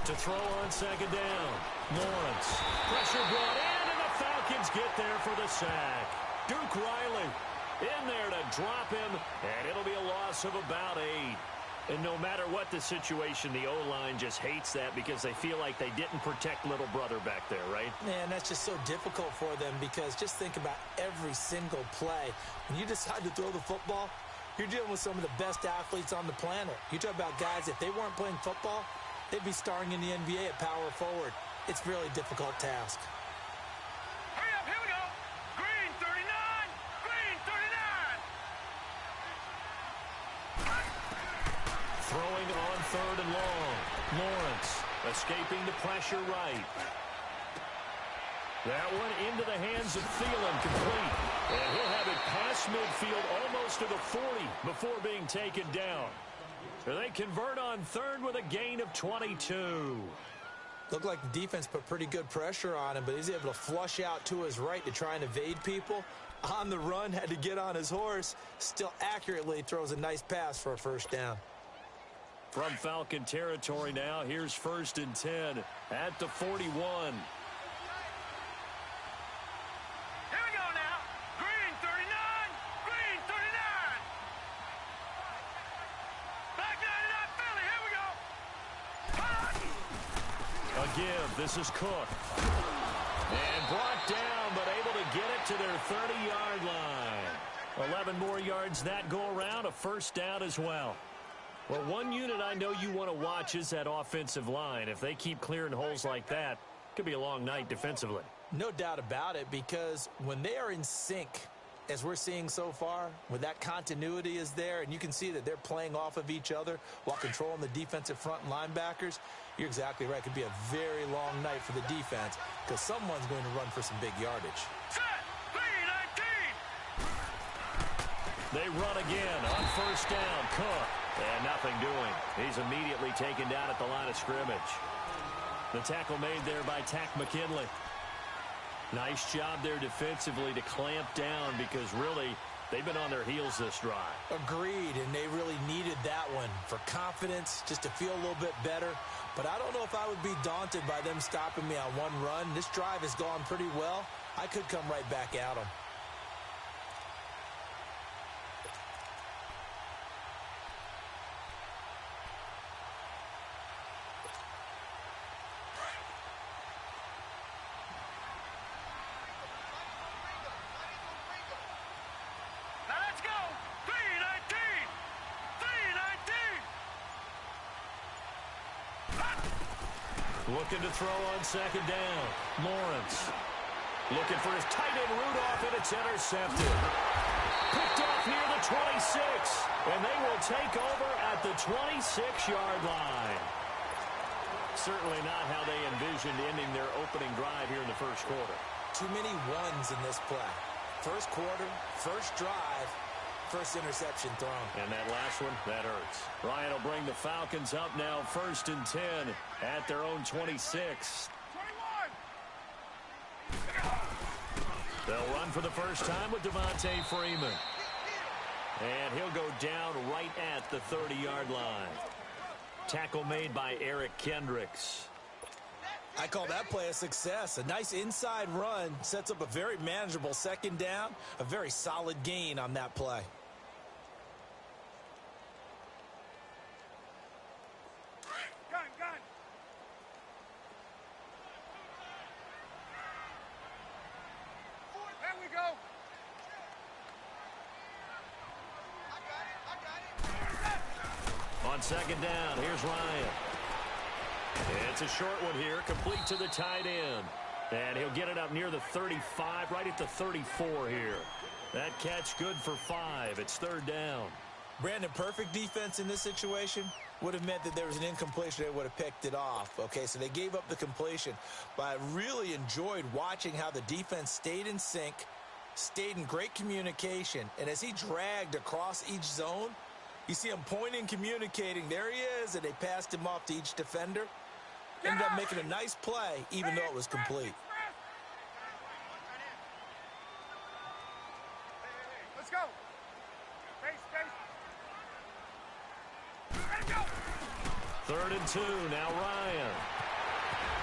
To throw on second down. Lawrence. Pressure brought in, and the Falcons get there for the sack. Duke Riley in there to drop him, and it'll be a loss of about 8. And no matter what the situation, the O-line just hates that because they feel like they didn't protect little brother back there, right? Man, that's just so difficult for them because just think about every single play. When you decide to throw the football, you're dealing with some of the best athletes on the planet. You talk about guys, if they weren't playing football, they'd be starring in the NBA at power forward. It's a really difficult task. Hurry up, here we go. Green 39, green 39. Throwing on third and long. Lawrence escaping the pressure right. That one into the hands of Thielen, complete. And he'll have it past midfield almost to the 40 before being taken down. So they convert on third with a gain of 22. Looked like the defense put pretty good pressure on him, but he's able to flush out to his right to try and evade people. On the run, had to get on his horse. Still accurately throws a nice pass for a first down. From Falcon territory now, here's 1st and 10 at the 41. Here we go now. Green 39, green 39. Back 99 Philly, here we go. A give, this is Cook. And brought down, but able to get it to their 30-yard line. 11 more yards that go around, a first down as well. Well, one unit I know you want to watch is that offensive line. If they keep clearing holes like that, it could be a long night defensively. No doubt about it, because when they are in sync, as we're seeing so far, when that continuity is there, and you can see that they're playing off of each other while controlling the defensive front and linebackers, you're exactly right. It could be a very long night for the defense because someone's going to run for some big yardage. Set, 3-19. They run again on first down. Cook. And nothing doing. He's immediately taken down at the line of scrimmage. The tackle made there by Tack McKinley. Nice job there defensively to clamp down because really they've been on their heels this drive. Agreed, and they really needed that one for confidence, just to feel a little bit better. But I don't know if I would be daunted by them stopping me on one run. This drive has gone pretty well. I could come right back at them. Looking to throw on second down. Lawrence looking for his tight end Rudolph, and it's intercepted. Picked off near the 26, and they will take over at the 26-yard line. Certainly not how they envisioned ending their opening drive here in the first quarter. Too many ones in this play. First quarter, first drive, first interception thrown. And that last one, that hurts. Ryan will bring the Falcons up now 1st and 10 at their own 26. 21. They'll run for the first time with Devontae Freeman. And he'll go down right at the 30-yard line. Tackle made by Eric Kendricks. I call that play a success. A nice inside run sets up a very manageable second down. A very solid gain on that play. Gun. There we go. I got it. On second down, here's Ryan. It's a short one here, complete to the tight end. And he'll get it up near the 35, right at the 34 here. That catch good for 5. It's third down. Brandon, perfect defense in this situation would have meant that there was an incompletion. They would have picked it off. Okay, so they gave up the completion. But I really enjoyed watching how the defense stayed in sync, stayed in great communication. And as he dragged across each zone, you see him pointing, communicating. There he is, and they passed him off to each defender. Ended up making a nice play, even though it was complete. Let's go. Base. Ready to go. 3rd and 2. Now Ryan.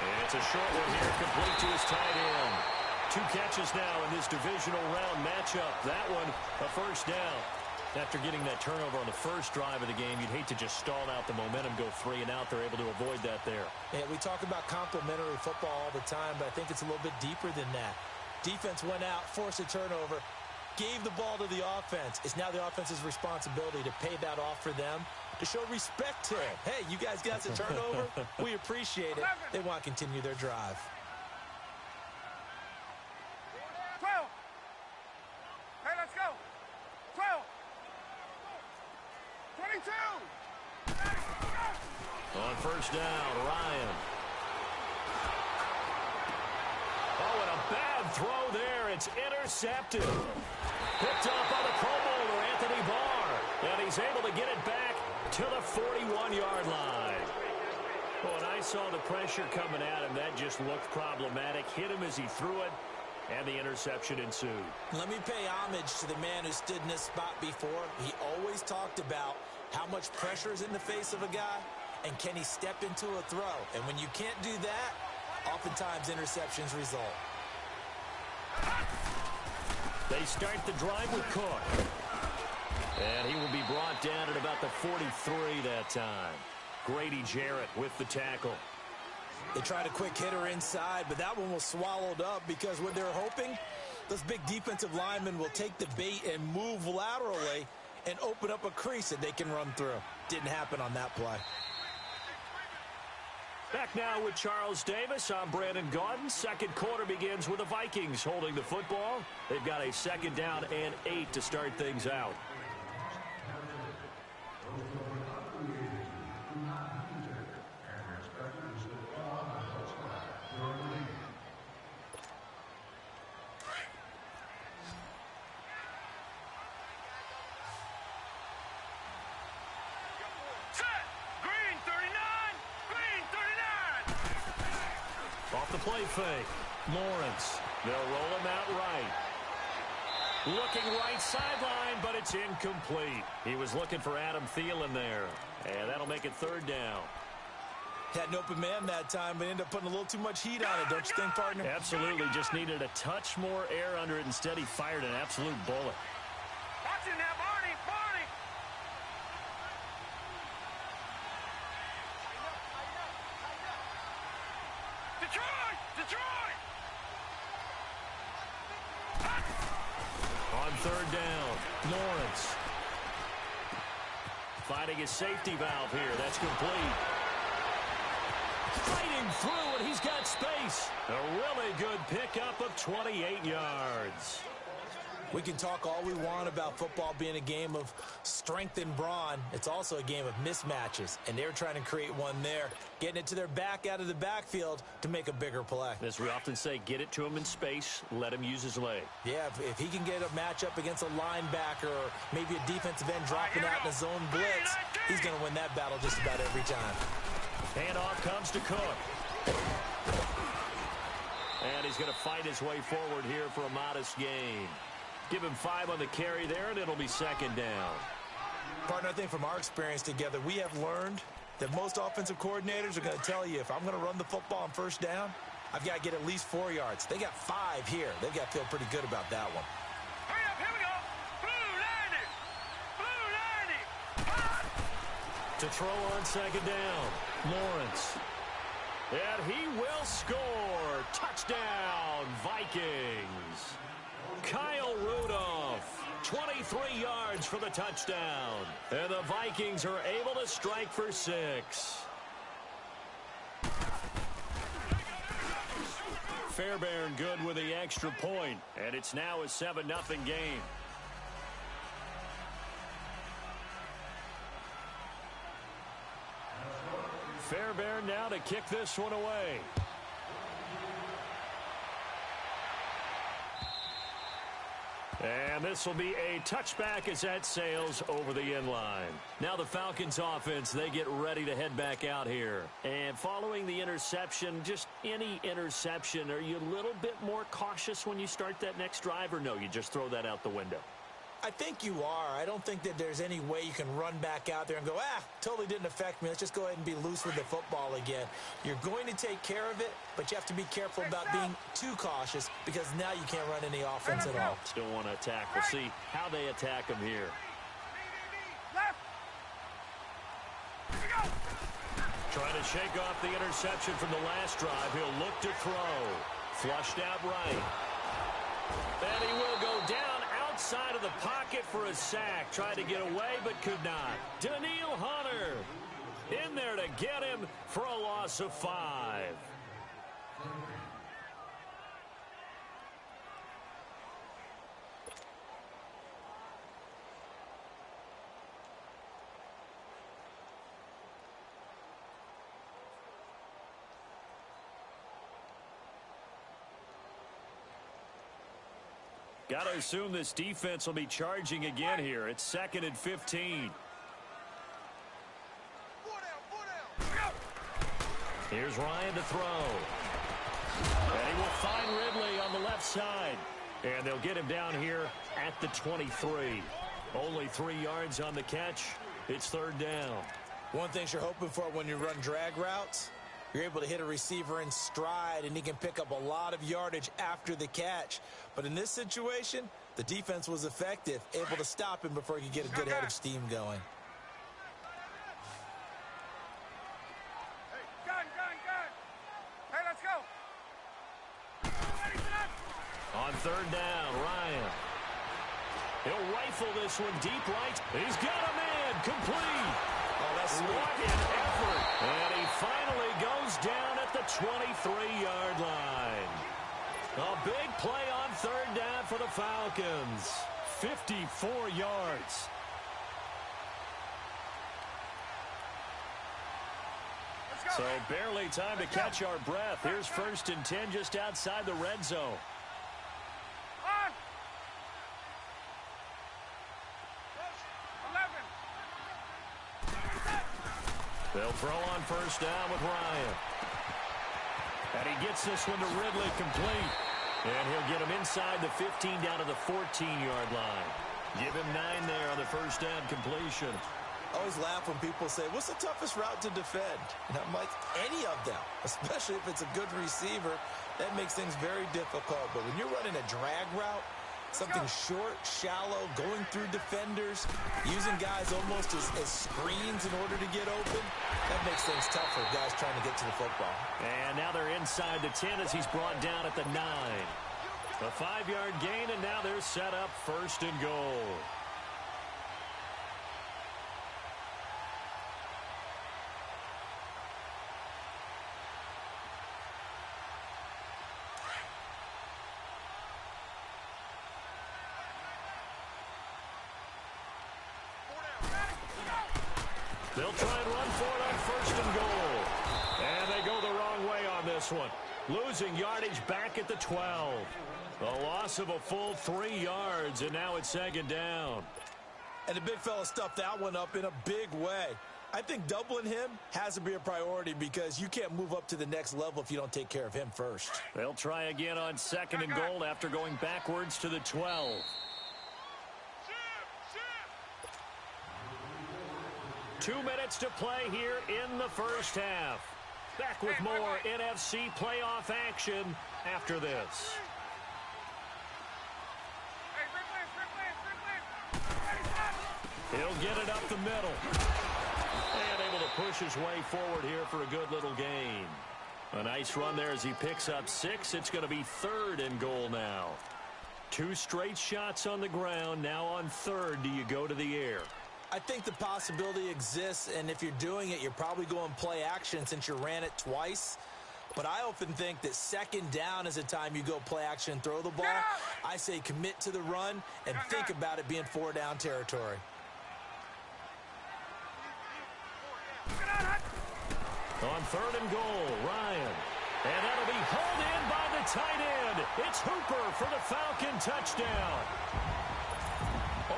And it's a short one here, complete to his tight end. 2 catches now in this divisional round matchup. That one, a first down. After getting that turnover on the first drive of the game, you'd hate to just stall out the momentum, go 3 and out. They're able to avoid that there. Yeah, we talk about complementary football all the time, but I think it's a little bit deeper than that. Defense went out, forced a turnover, gave the ball to the offense. It's now the offense's responsibility to pay that off for them, to show respect to it. Hey, you guys got the turnover. We appreciate it. They want to continue their drive. 12. Hey, let's go. 12. 22. On first down, Ryan. Oh, and a bad throw there. It's intercepted. Picked up by the Pro Bowler, Anthony Barr. And he's able to get it back to the 41-yard line. Well, and I saw the pressure coming at him. That just looked problematic. Hit him as he threw it, and the interception ensued. Let me pay homage to the man who stood in this spot before. He always talked about how much pressure is in the face of a guy, and can he step into a throw. And when you can't do that, oftentimes interceptions result. They start the drive with Cook. And he will be brought down at about the 43 that time. Grady Jarrett with the tackle. They tried a quick hitter inside, but that one was swallowed up because what they're hoping, those big defensive linemen will take the bait and move laterally and open up a crease that they can run through. Didn't happen on that play. Back now with Charles Davis. I'm Brandon Gaudin. Second quarter begins with the Vikings holding the football. They've got a 2nd down and 8 to start things out. Off the play fake. Lawrence. They'll roll him out right. Looking right sideline, but it's incomplete. He was looking for Adam Thielen there. And that'll make it 3rd down. Had an open man that time, but ended up putting a little too much heat on it, don't you think, partner? Absolutely. Just needed a touch more air under it. Instead, he fired an absolute bullet. Watching that, Barney. Barney. Detroit. Detroit. On 3rd down, Lawrence. Finding his safety valve here. That's complete. Fighting through, and he's got space. A really good pickup of 28 yards. We can talk all we want about football being a game of strength and brawn. It's also a game of mismatches, and they're trying to create one there, getting it to their back out of the backfield to make a bigger play. As we often say, get it to him in space, let him use his leg. Yeah, if he can get a matchup against a linebacker or maybe a defensive end dropping out in a zone blitz, he's going to win that battle just about every time. Handoff comes to Cook. And he's going to fight his way forward here for a modest gain. Give him 5 on the carry there, and it'll be 2nd down. Partner, I think from our experience together, we have learned that most offensive coordinators are going to tell you, if I'm going to run the football on 1st down, I've got to get at least 4 yards. They got 5 here. They've got to feel pretty good about that one. Hurry up, here we go. Blue 90. Blue 90. To throw on 2nd down, Lawrence. And he will score. Touchdown, Vikings. Kyle Rudolph, 23 yards for the touchdown. And the Vikings are able to strike for 6. Fairbairn good with the extra point, and it's now a 7-0 game. Fairbairn now to kick this one away. And this will be a touchback as that sails over the end line. Now the Falcons offense, they get ready to head back out here. And following the interception, just any interception, are you a little bit more cautious when you start that next drive, or no, you just throw that out the window? I think you are. I don't think that there's any way you can run back out there and go, totally didn't affect me. Let's just go ahead and be loose with the football again. You're going to take care of it, but you have to be careful about being too cautious because now you can't run any offense at all. Still want to attack. We'll see how they attack him here. Trying to shake off the interception from the last drive. He'll look to throw. Flushed out right. And he will go down outside of the pocket for a sack. Tried to get away, but could not. Daniil Hunter in there to get him for a loss of 5. Got to assume this defense will be charging again here. It's 2nd and 15. Here's Ryan to throw. And he will find Ridley on the left side. And they'll get him down here at the 23. Only 3 yards on the catch. It's 3rd down. One thing you're hoping for when you run drag routes, you're able to hit a receiver in stride, and he can pick up a lot of yardage after the catch. But in this situation, the defense was effective, able to stop him before he could get a good head of steam going. Hey, gun. Hey, let's go. On 3rd down, Ryan. He'll rifle this one deep right. He's got him in. Complete. Oh, that's sweet. What an effort. And he finally goes down at the 23-yard line. A big play on 3rd down for the Falcons. 54 yards. So barely time to catch our breath. Here's 1st and 10 just outside the red zone. On. 11. They'll throw on 1st down with Ryan. And he gets this one to Ridley complete. And he'll get him inside the 15 down to the 14-yard line. Give him 9 there on the 1st down completion. I always laugh when people say, what's the toughest route to defend? And I'm like, any of them, especially if it's a good receiver. That makes things very difficult. But when you're running a drag route, something short, shallow, going through defenders, using guys almost as screens in order to get open, that makes things tough for guys trying to get to the football. And now they're inside the 10 as he's brought down at the 9. A 5-yard gain, and now they're set up 1st and goal. They'll try and run for it on 1st and goal. And they go the wrong way on this one. Losing yardage back at the 12. A loss of a full 3 yards, and now it's 2nd down. And the big fella stuffed that one up in a big way. I think doubling him has to be a priority because you can't move up to the next level if you don't take care of him first. They'll try again on 2nd and goal after going backwards to the 12. 2 minutes to play here in the 1st half. Back with more NFC playoff action after this. He'll get it up the middle. And able to push his way forward here for a good little gain. A nice run there as he picks up 6. It's going to be 3rd and goal now. 2 straight shots on the ground. Now on 3rd, do you go to the air? I think the possibility exists, and if you're doing it, you're probably going play action since you ran it twice. But I often think that 2nd down is a time you go play action and throw the ball. I say commit to the run and think about it being 4-down territory. On 3rd and goal, Ryan. And that'll be hauled in by the tight end. It's Hooper for the Falcon touchdown.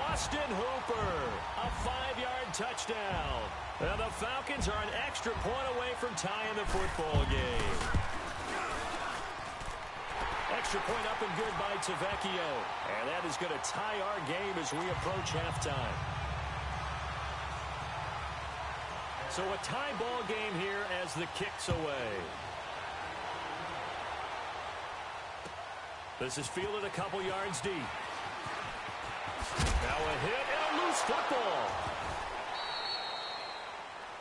Austin Hooper, a 5-yard touchdown. And the Falcons are an extra point away from tying the football game. extra point up and good by Tavecchio. And that is going to tie our game as we approach halftime. So a tie ball game here as the kick's away. This is fielded a couple yards deep. Now a hit and a loose football.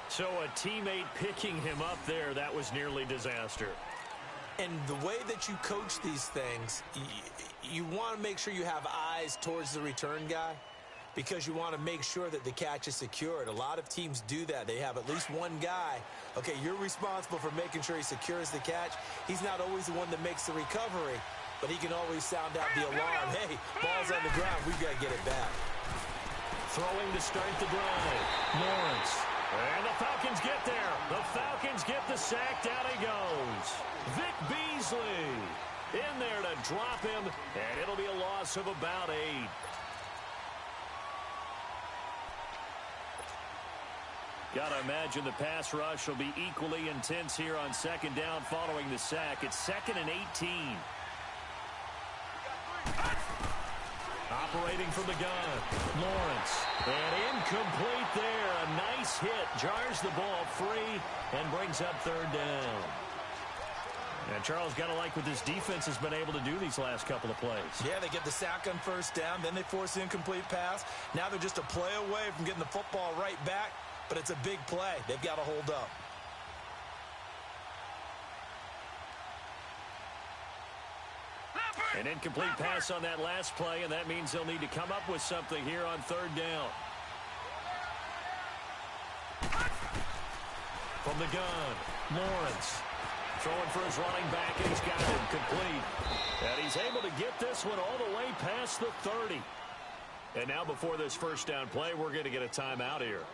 So a teammate picking him up there, that was nearly disaster. And the way that you coach these things, you want to make sure you have eyes towards the return guy because you want to make sure that the catch is secured. A lot of teams do that. They have at least one guy. Okay, you're responsible for making sure he secures the catch. He's not always the one that makes the recovery, but he can always sound out the alarm. Hey, ball's on the ground. We've got to get it back. Throwing to start the drive. Lawrence. And the Falcons get there. The Falcons get the sack. Down he goes. Vic Beasley in there to drop him, and it'll be a loss of about 8. Got to imagine the pass rush will be equally intense here on second down following the sack. It's 2nd and 18. Operating from the gun, Lawrence. And incomplete there. A nice hit. Jars the ball free and brings up 3rd down. And Charles, got to like what this defense has been able to do these last couple of plays. Yeah, they get the sack on 1st down. Then they force the incomplete pass. Now they're just a play away from getting the football right back. But it's a big play. They've got to hold up. An incomplete pass on that last play, and that means they'll need to come up with something here on 3rd down. From the gun, Lawrence. Throwing for his running back, and he's got it complete. And he's able to get this one all the way past the 30. And now before this 1st down play, we're going to get a timeout here,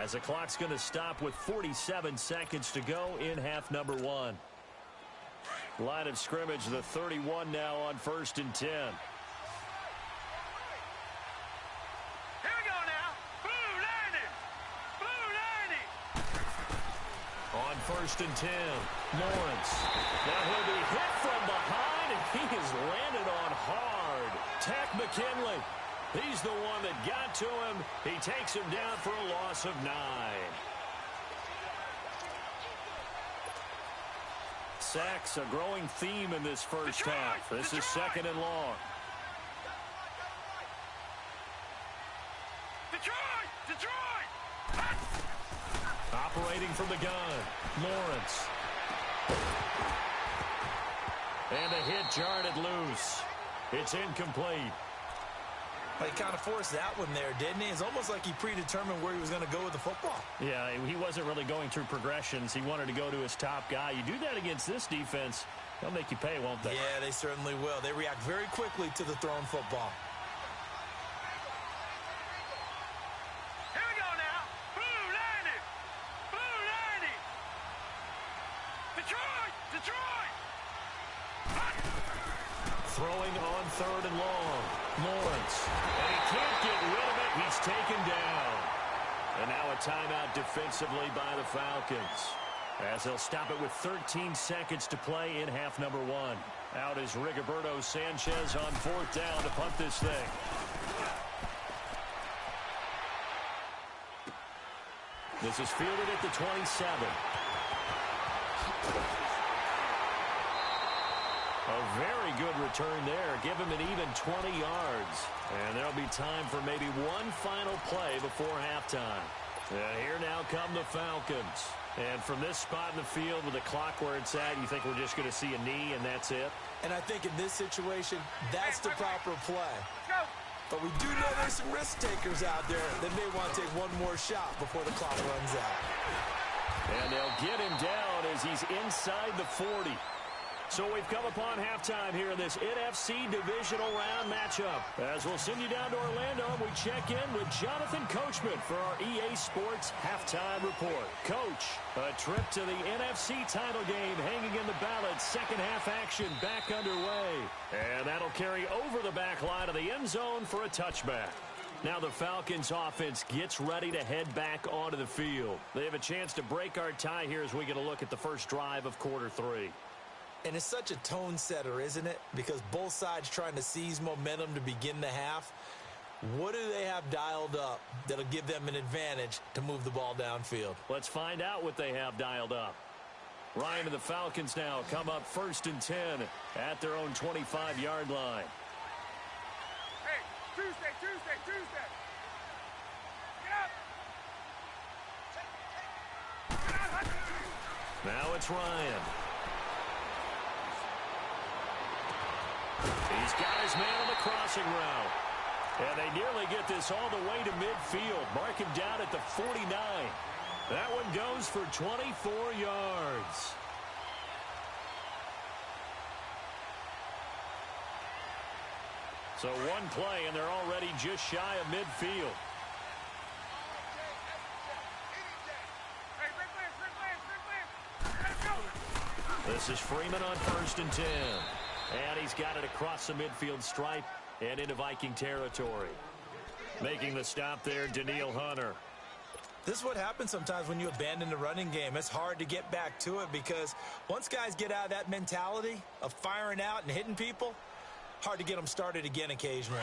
as the clock's going to stop with 47 seconds to go in half number 1. Line of scrimmage, the 31 now on 1st and 10. Here we go now. Blue 90. Blue 90. On 1st and 10, Lawrence. Now he'll be hit from behind, and he has landed on hard. Tack McKinley. He's the one that got to him. He takes him down for a loss of 9. Sacks, a growing theme in this first half. This is 2nd and long. Detroit! Operating from the gun, Lawrence. And a hit jarred it loose. It's incomplete. He kind of forced that one there, didn't he? It's almost like he predetermined where he was going to go with the football. Yeah, he wasn't really going through progressions. He wanted to go to his top guy. You do that against this defense, they'll make you pay, won't they? Yeah, they certainly will. They react very quickly to the thrown football. Here we go now. Blue 90. Blue 90. Detroit! Detroit! Throwing on 3rd and long. Lawrence. And he can't get rid of it. He's taken down. And now a timeout defensively by the Falcons, as they'll stop it with 13 seconds to play in half number 1. Out is Rigoberto Sanchez on 4th down to punt this thing. This is fielded at the 27. A very good return there. Give him an even 20 yards. And there'll be time for maybe one final play before halftime. Here now come the Falcons. And from this spot in the field with the clock where it's at, you think we're just going to see a knee and that's it? And I think in this situation, that's the proper play. But we do know there's some risk takers out there that may want to take one more shot before the clock runs out. And they'll get him down as he's inside the 40. So we've come upon halftime here in this NFC Divisional Round matchup. As we'll send you down to Orlando, and we check in with Jonathan Coachman for our EA Sports Halftime Report. Coach, a trip to the NFC title game hanging in the balance. Second half action back underway. And that'll carry over the back line of the end zone for a touchback. Now the Falcons offense gets ready to head back onto the field. They have a chance to break our tie here as we get a look at the first drive of quarter 3. And it's such a tone setter, isn't it? Because both sides trying to seize momentum to begin the half. What do they have dialed up that'll give them an advantage to move the ball downfield? Let's find out what they have dialed up. Ryan and the Falcons now come up 1st and 10 at their own 25-yard line. Hey, Tuesday. Get up. Now it's Ryan. He's got his man on the crossing route. And they nearly get this all the way to midfield. Mark him down at the 49. That one goes for 24 yards. So one play, and they're already just shy of midfield. This is Freeman on 1st and 10. And he's got it across the midfield stripe and into Viking territory. Making the stop there, Danielle Hunter. This is what happens sometimes when you abandon the running game. It's hard to get back to it because once guys get out of that mentality of firing out and hitting people, hard to get them started again occasionally.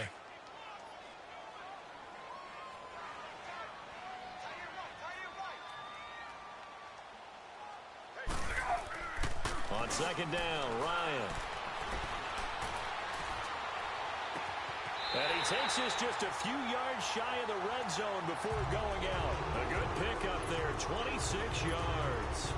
On 2nd down, Ryan. And he takes this just a few yards shy of the red zone before going out. A good pickup there, 26 yards.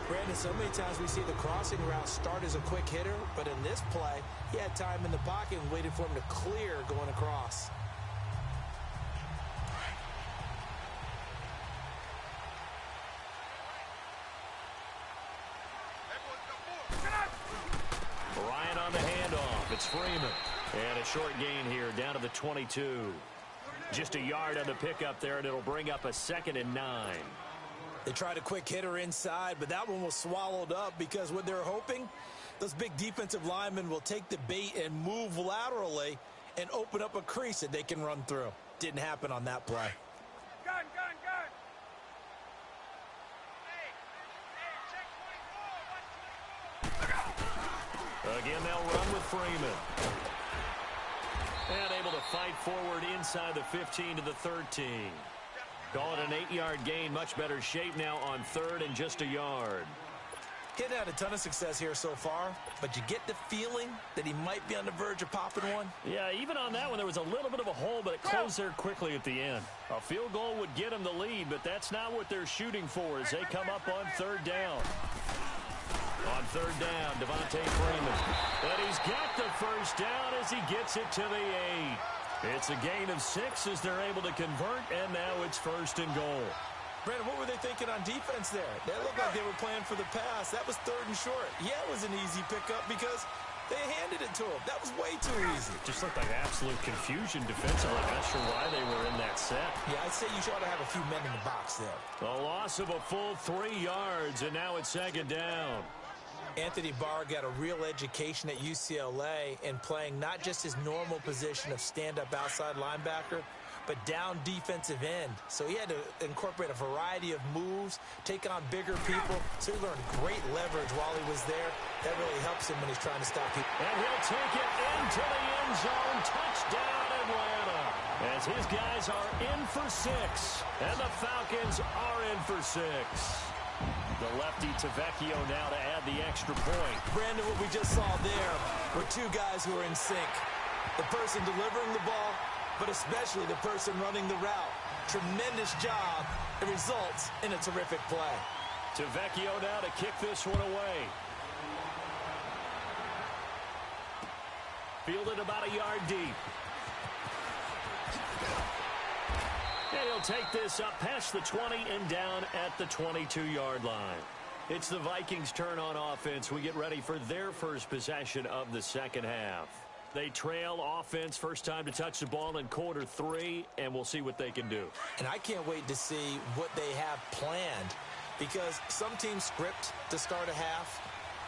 Brandon, so many times we see the crossing route start as a quick hitter, but in this play, he had time in the pocket and waited for him to clear going across. Ryan on the handoff. It's Freeman. And a short gain here down to the 22. Just a yard on the pickup there, and it'll bring up a 2nd and 9. They tried a quick hitter inside, but that one was swallowed up because what they're hoping, those big defensive linemen will take the bait and move laterally and open up a crease that they can run through. Didn't happen on that play. Gun. Again, they'll run with Freeman. And able to fight forward inside the 15 to the 13. Call it an 8-yard gain. Much better shape now on 3rd and just a yard. He hadn't had a ton of success here so far, but you get the feeling that he might be on the verge of popping one. Yeah, even on that one, there was a little bit of a hole, but it closed there quickly at the end. A field goal would get him the lead, but that's not what they're shooting for as they come up on 3rd down. On 3rd down, Devontae Freeman. And he's got the first down as he gets it to the 8. It's a gain of 6 as they're able to convert, and now it's 1st and goal. Brandon, what were they thinking on defense there? They looked like they were playing for the pass. That was 3rd and short. Yeah, it was an easy pickup because they handed it to him. That was way too easy. Just looked like absolute confusion defensively. Not sure why they were in that set. Yeah, I'd say you ought to have a few men in the box there. A loss of a full 3 yards, and now it's 2nd down. Anthony Barr got a real education at UCLA in playing not just his normal position of stand-up outside linebacker, but down defensive end. So he had to incorporate a variety of moves, take on bigger people. So he learned great leverage while he was there. That really helps him when he's trying to stop people. And he'll take it into the end zone. Touchdown, Atlanta. As his guys are in for 6, and the Falcons are in for 6. The lefty to Vecchio now to add the extra point. Brandon, what we just saw there were two guys who are in sync. The person delivering the ball, but especially the person running the route. Tremendous job. It results in a terrific play. To Vecchio now to kick this one away. Fielded about a yard deep. And he'll take this up past the 20 and down at the 22-yard line. It's the Vikings' turn on offense. We get ready for their first possession of the second half. They trail offense, first time to touch the ball in quarter 3, and we'll see what they can do. And I can't wait to see what they have planned, because some teams script to start a half.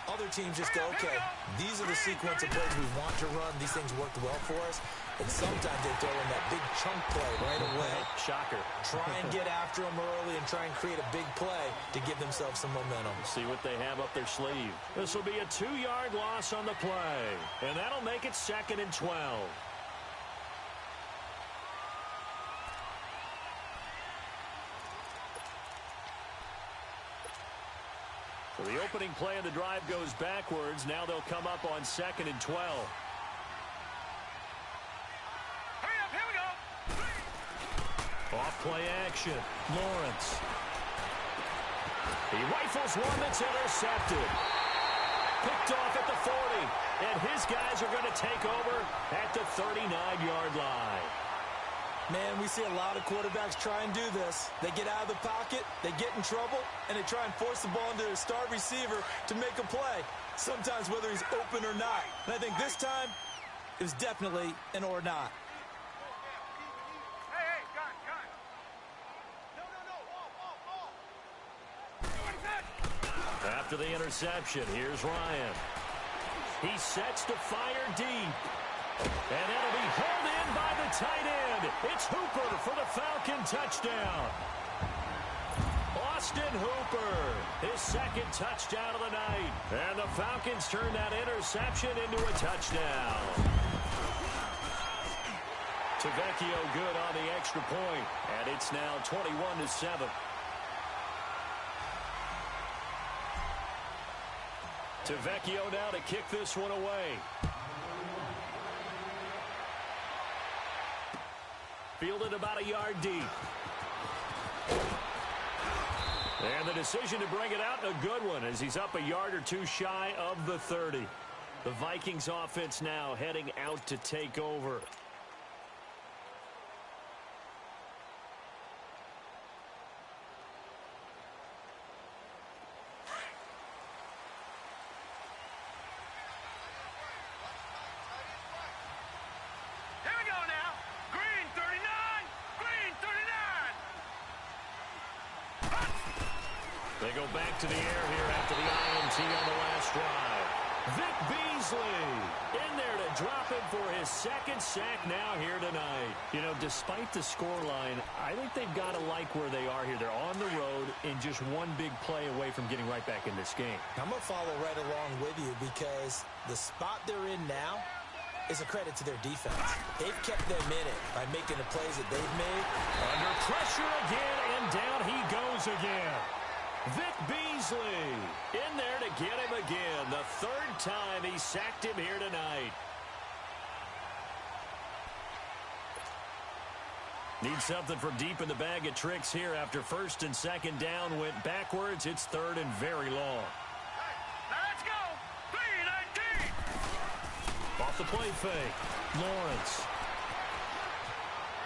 Other teams just go, okay, these are the sequence of plays we want to run. These things worked well for us. And sometimes they throw in that big chunk play right away. Shocker. Try and get after them early and try and create a big play to give themselves some momentum. See what they have up their sleeve. This will be a 2-yard loss on the play. And that'll make it 2nd and 12. So the opening play of the drive goes backwards. Now they'll come up on 2nd and 12. Hurry up, here we go. Off play action. Lawrence. He rifles one that's intercepted. Picked off at the 40. And his guys are going to take over at the 39-yard line. Man, we see a lot of quarterbacks try and do this. They get out of the pocket, they get in trouble, and they try and force the ball into their star receiver to make a play, sometimes whether he's open or not. And I think this time, it was definitely an or not. Hey, got it. No. After the interception, here's Ryan. He sets to fire deep. And it'll be held in by the tight end. It's Hooper for the Falcon touchdown. Austin Hooper, his 2nd touchdown of the night. And the Falcons turn that interception into a touchdown. Tavecchio good on the extra point. And it's now 21-7. Tavecchio now to kick this one away. Fielded about a yard deep. And the decision to bring it out, a good one, as he's up a yard or two shy of the 30. The Vikings offense now heading out to take over. Here we go now. Green 39. Green 39. They go back to the air here after the INT on the last drive. Vic Beasley in there to drop him for his 2nd sack now here tonight. You know, despite the scoreline, I think they've got to like where they are here. They're on the road and just one big play away from getting right back in this game. I'm going to follow right along with you because the spot they're in now is a credit to their defense. They've kept them in it by making the plays that they've made. Under pressure again, and down he goes again. Vic Beasley in there to get him again. The 3rd time he sacked him here tonight. Need something from deep in the bag of tricks here after 1st and 2nd down went backwards. It's 3rd and very long. Now let's go. 3-19. Off the play fake. Lawrence.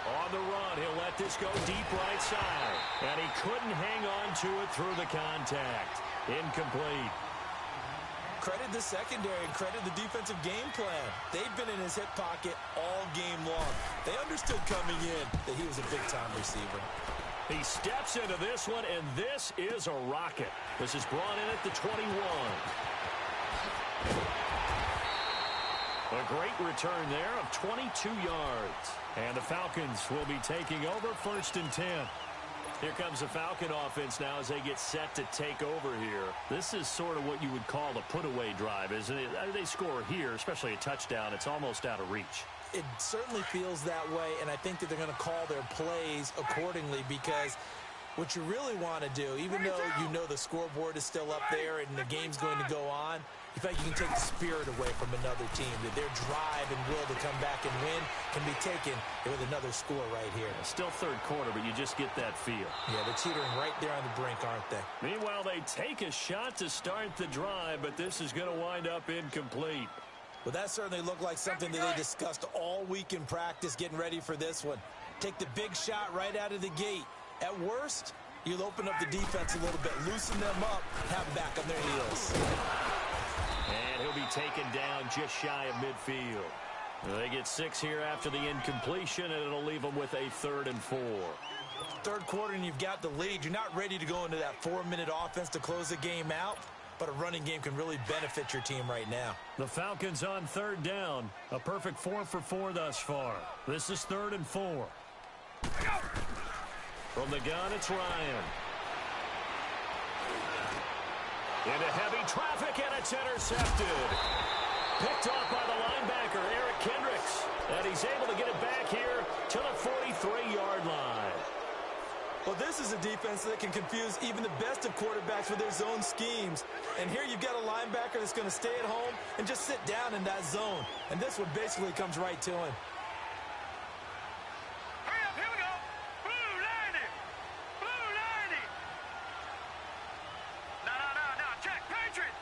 On the run, he'll let this go deep right side. And he couldn't hang on to it through the contact. Incomplete. Credit the secondary and credit the defensive game plan. They've been in his hip pocket all game long. They understood coming in that he was a big-time receiver. He steps into this one, and this is a rocket. This is brought in at the 21. A great return there of 22 yards. And the Falcons will be taking over 1st and 10. Here comes the Falcon offense now as they get set to take over here. This is sort of what you would call the put-away drive, isn't it? They score here, especially a touchdown. It's almost out of reach. It certainly feels that way, and I think that they're going to call their plays accordingly because what you really want to do, even though you know the scoreboard is still up there and the game's going to go on, you feel like you can take the spirit away from another team, that their drive and will to come back and win can be taken with another score right here. Still 3rd quarter, but you just get that feel. Yeah, they're teetering right there on the brink, aren't they? Meanwhile, they take a shot to start the drive, but this is going to wind up incomplete. Well, that certainly looked like something that they discussed all week in practice getting ready for this one. Take the big shot right out of the gate. At worst, you'll open up the defense a little bit, loosen them up, have them back on their heels. And he'll be taken down just shy of midfield. They get 6 here after the incompletion, and it'll leave them with a 3rd and 4. 3rd quarter, and you've got the lead. You're not ready to go into that 4-minute offense to close the game out. but a running game can really benefit your team right now. The Falcons on third down. A perfect 4 for 4 thus far. This is 3rd and 4. From the gun, it's Ryan. Into heavy traffic, and it's intercepted. Picked off by the linebacker, Eric Kendricks. And he's able to get it back here to the 43-yard line. Well, this is a defense that can confuse even the best of quarterbacks with their zone schemes. And here you've got a linebacker that's going to stay at home and just sit down in that zone. And this one basically comes right to him. Hurry up, here we go. Blue 90. Blue 90. No. Check. Patriot.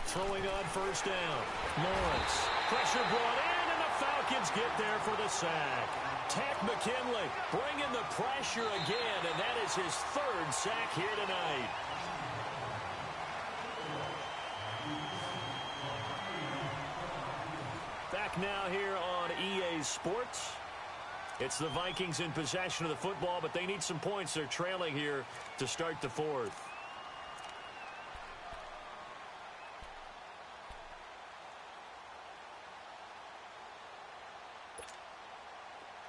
Throwing on first down. Lawrence. Pressure brought in, and the Falcons get there for the sack. Tack McKinley bringing the pressure again, and that is his 3rd sack here tonight. Back now here on EA Sports. It's the Vikings in possession of the football, but they need some points. They're trailing here to start the 4th.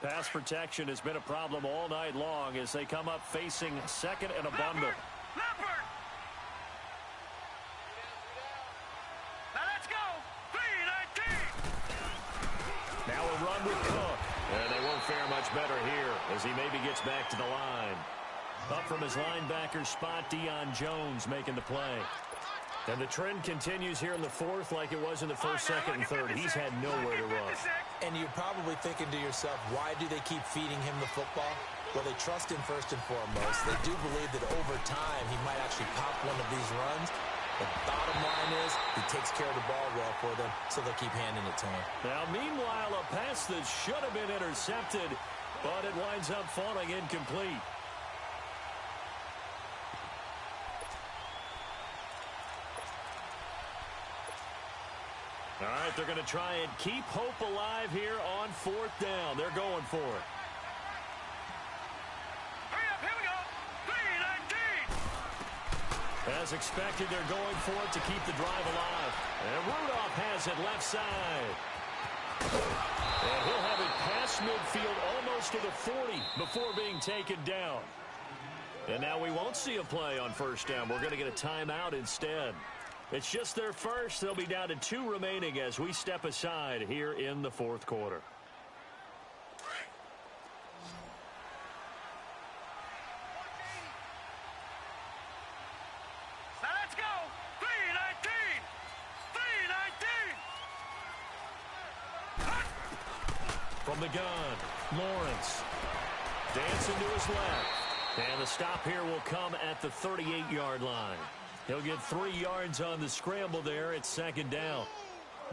Pass protection has been a problem all night long as they come up facing 2nd and a bundle. Leopard. Now let's go. 3-19. Now a run with Cook. And they won't fare much better here as he maybe gets back to the line. Up from his linebacker spot, Deion Jones making the play. And the trend continues here in the 4th like it was in the 1st, 2nd, and 3rd. He's had nowhere to run. And you're probably thinking to yourself, why do they keep feeding him the football? Well, they trust him first and foremost. They do believe that over time he might actually pop one of these runs. The bottom line is he takes care of the ball well for them, so they'll keep handing it to him. Now, meanwhile, a pass that should have been intercepted, but it winds up falling incomplete. All right, they're going to try and keep hope alive here on 4th down. They're going for it. Hurry up, here we go. 3-19. As expected, they're going for it to keep the drive alive. And Rudolph has it left side. And he'll have it past midfield almost to the 40 before being taken down. And now we won't see a play on first down. We're going to get a timeout instead. It's just their first. They'll be down to 2 remaining as we step aside here in the 4th quarter. Now let's go. 3-19. 3-19. From the gun, Lawrence. Dancing to his left. And the stop here will come at the 38-yard line. He'll get 3 yards on the scramble there. It's 2nd down.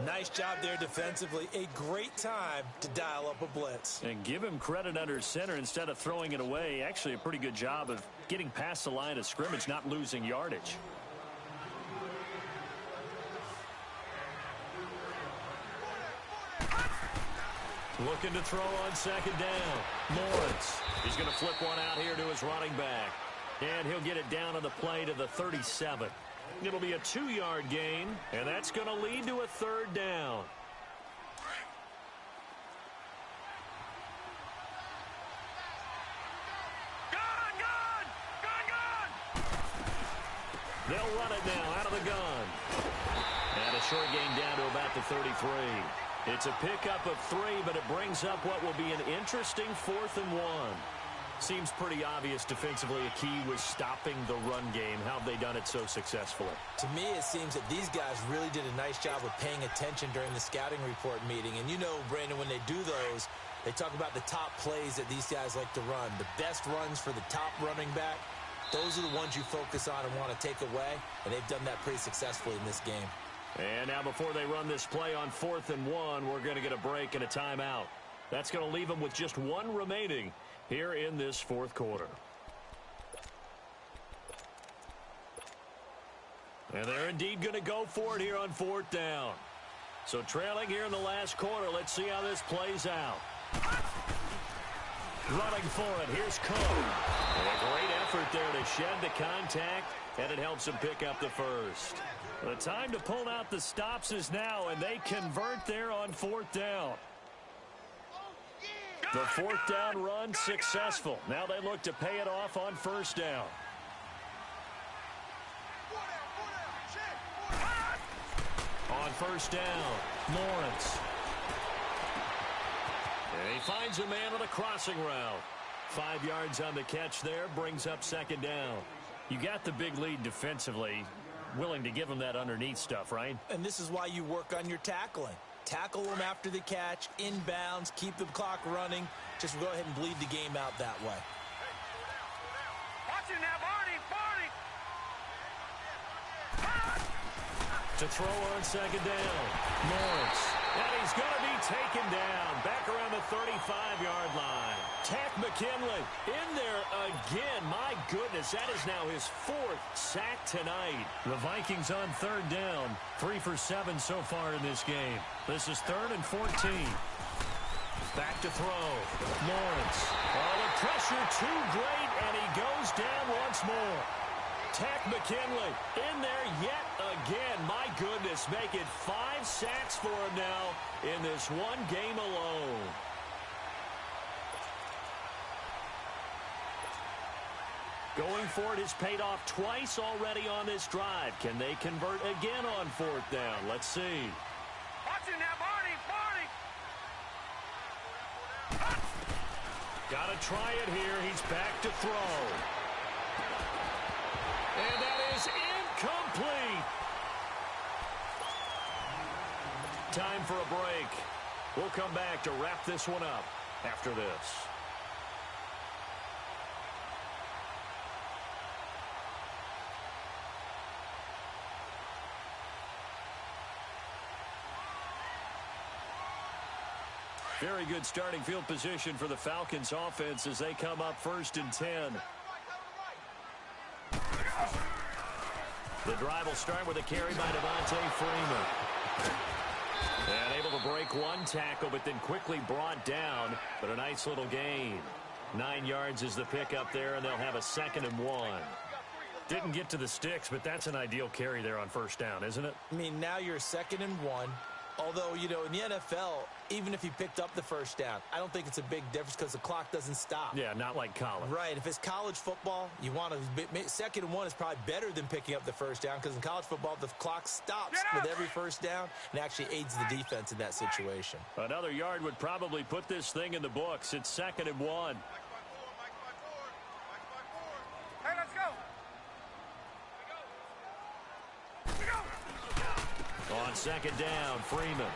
Nice job there defensively. A great time to dial up a blitz. And give him credit under center instead of throwing it away. Actually, a pretty good job of getting past the line of scrimmage, not losing yardage. Looking to throw on 2nd down. Lawrence. He's going to flip one out here to his running back. And he'll get it down on the play to the 37. It'll be a 2-yard gain, and that's going to lead to a 3rd down. Gun. They'll run it now out of the gun. And a short gain down to about the 33. It's a pickup of 3, but it brings up what will be an interesting 4th and 1. Seems pretty obvious defensively a key was stopping the run game. How have they done it so successfully? To me, it seems that these guys really did a nice job of paying attention during the scouting report meeting. And you know, Brandon, when they do those, they talk about the top plays that these guys like to run. The best runs for the top running back, those are the ones you focus on and want to take away. And they've done that pretty successfully in this game. And now before they run this play on 4th and 1, we're going to get a break and a timeout. That's going to leave them with just 1 remaining here in this 4th quarter. And they're indeed going to go for it here on 4th down. So trailing here in the last quarter, let's see how this plays out. Running for it, here's Coe. And a great effort there to shed the contact, and it helps him pick up the first. The time to pull out the stops is now, and they convert there on fourth down. The fourth down run successful. Now they look to pay it off on first down. On first down, Lawrence. And he finds a man on the crossing route. 5 yards on the catch there, brings up second down. You got the big lead defensively. Willing to give him that underneath stuff, right? And this is why you work on your tackling. Tackle them after the catch, inbounds, keep the clock running. Just go ahead and bleed the game out that way. Watch it now, Barney, To throw on second down, Lawrence. And he's going to be taken down back around the 35-yard line. Takk McKinley in there again. My goodness, that is now his 4th sack tonight. The Vikings on third down, 3 for 7 so far in this game. This is 3rd and 14. Back to throw, Lawrence. Oh, the pressure too great, and he goes down once more. Takk McKinley in there yet again. My goodness, make it 5 sacks for him now in this one game alone. Going for it has paid off twice already on this drive. Can they convert again on fourth down? Let's see. Watch it now, Barney, Got to try it here. He's back to throw. And that is incomplete. Time for a break. We'll come back to wrap this one up after this. Very good starting field position for the Falcons offense as they come up 1st and 10. The drive will start with a carry by Devontae Freeman. And able to break one tackle, but then quickly brought down. But a nice little gain. 9 yards is the pickup there, and they'll have a 2nd and 1. Didn't get to the sticks, but that's an ideal carry there on first down, isn't it? I mean, now you're 2nd and 1. Although, you know, in the NFL, even if he picked up the first down, I don't think it's a big difference because the clock doesn't stop. Yeah, not like college. Right. If it's college football, you want to 2nd and 1 is probably better than picking up the first down because in college football, the clock stops with every first down and actually aids the defense in that situation. Another yard would probably put this thing in the books. It's 2nd and 1. Hey, let's go. On second down, Freeman.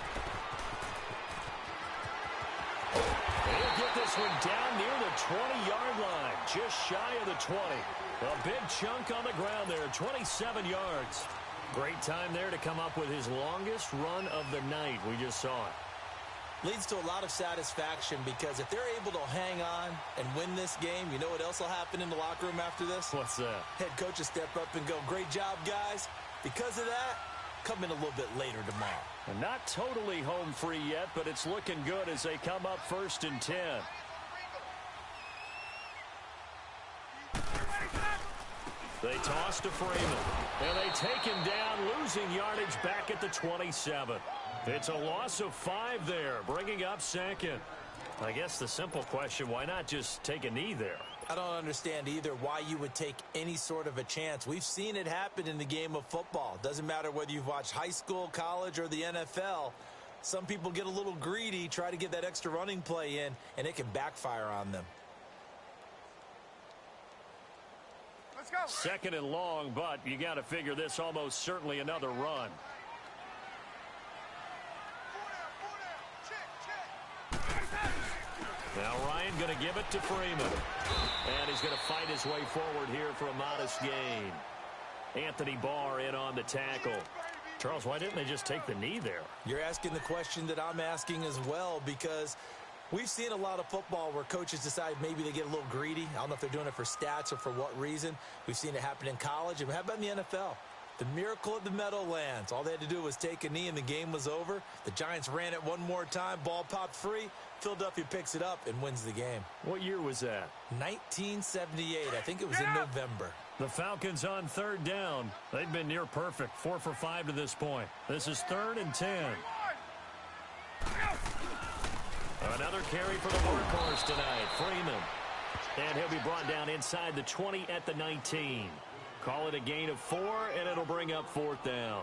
He'll get this one down near the 20-yard line, just shy of the 20. A big chunk on the ground there, 27 yards. Great time there to come up with his longest run of the night. We just saw it. Leads to a lot of satisfaction because if they're able to hang on and win this game, you know what else will happen in the locker room after this? What's that? Head coach will step up and go, great job, guys. Because of that, come in a little bit later tomorrow. And not totally home free yet, but it's looking good as they come up 1st and 10. They toss to Freeman. And they take him down, losing yardage back at the 27. It's a loss of 5 there, bringing up 2nd. I guess the simple question, why not just take a knee there? I don't understand either why you would take any sort of a chance. We've seen it happen in the game of football. Doesn't matter whether you've watched high school, college, or the NFL. Some people get a little greedy, try to get that extra running play in, and it can backfire on them. Let's go. 2nd and long, but you got to figure this almost certainly another run. Now Ryan going to give it to Freeman. And he's going to fight his way forward here for a modest gain. Anthony Barr in on the tackle. Charles, why didn't they just take the knee there? You're asking the question that I'm asking as well because we've seen a lot of football where coaches decide maybe they get a little greedy. I don't know if they're doing it for stats or for what reason. We've seen it happen in college. And how about in the NFL? The miracle of the Meadowlands. All they had to do was take a knee and the game was over. The Giants ran it one more time. Ball popped free. Philadelphia picks it up and wins the game. What year was that? 1978. I think it was in November. The Falcons on third down. They've been near perfect. 4 for 5 to this point. This is 3rd and 10. Another carry for the workhorse tonight, Freeman. And he'll be brought down inside the 20 at the 19. Call it a gain of 4, and it'll bring up 4th down.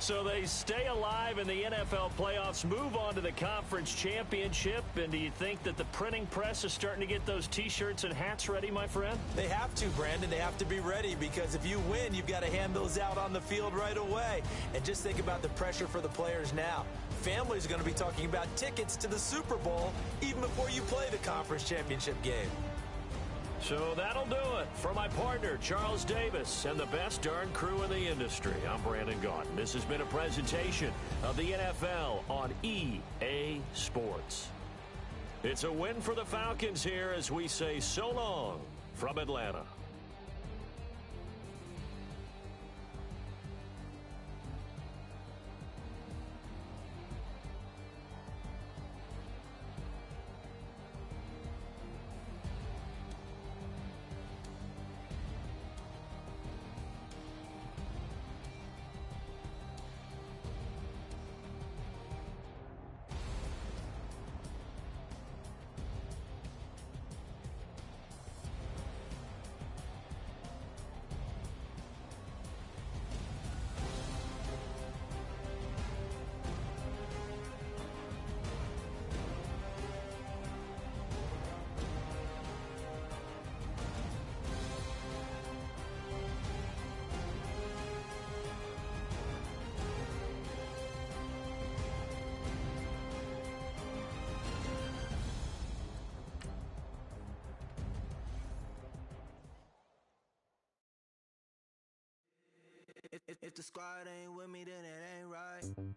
So they stay alive in the NFL playoffs, move on to the conference championship. And do you think that the printing press is starting to get those T-shirts and hats ready, my friend? They have to, Brandon. They have to be ready because if you win, you've got to hand those out on the field right away. And just think about the pressure for the players now. Families are going to be talking about tickets to the Super Bowl even before you play the conference championship game. So that'll do it. For my partner, Charles Davis, and the best darn crew in the industry, I'm Brandon Gaudin. This has been a presentation of the NFL on EA Sports. It's a win for the Falcons here as we say so long from Atlanta. If the squad ain't with me, then it ain't right.